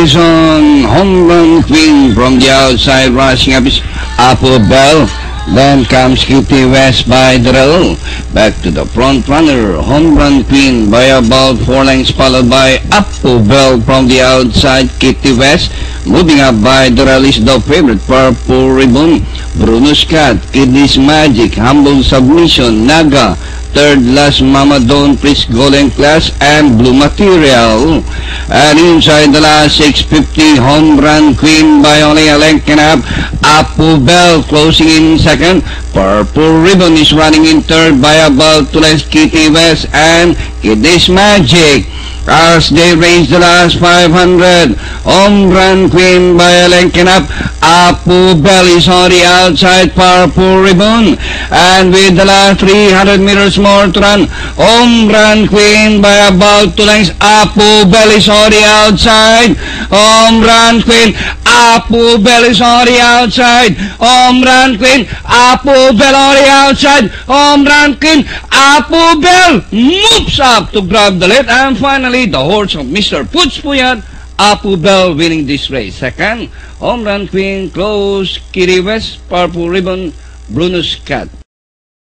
Bryson, home run queen from the outside, rushing up is Apple Bell. Then comes Kitty West by Darrell. Back to the front runner, home run queen by about 4 lengths, followed by Apple Bell from the outside, Kitty West. Moving up by Darrell is the favorite, Purple Ribbon, Bruno's Cat, Kidney's Magic, Humble Submission, Naga, third last Mama Don't Please Golden Class, and Blue Material. And inside the last 650, home run queen by only a length and a half, Apple Bell closing in second. Purple Ribbon is running in third by about 2 lengths, Kitty West and Kidney's Magic. As they raise the last 500, home run queen by a length and up, Apple Bell is on the outside, Purple Ribbon. And with the last 300 meters more to run, home run queen by about 2 lengths, Apple Bell is on the outside, home run queen, Apple Bell is on the outside, home run queen, Apple Bell on the outside, home run queen, Apple Bell moves up to grab the lead. And finally, the horse of Mr. Puts Puyat, Apple Bell winning this race. Second, home run queen, close, Kitty West, Purple Ribbon, Bruno's Cat.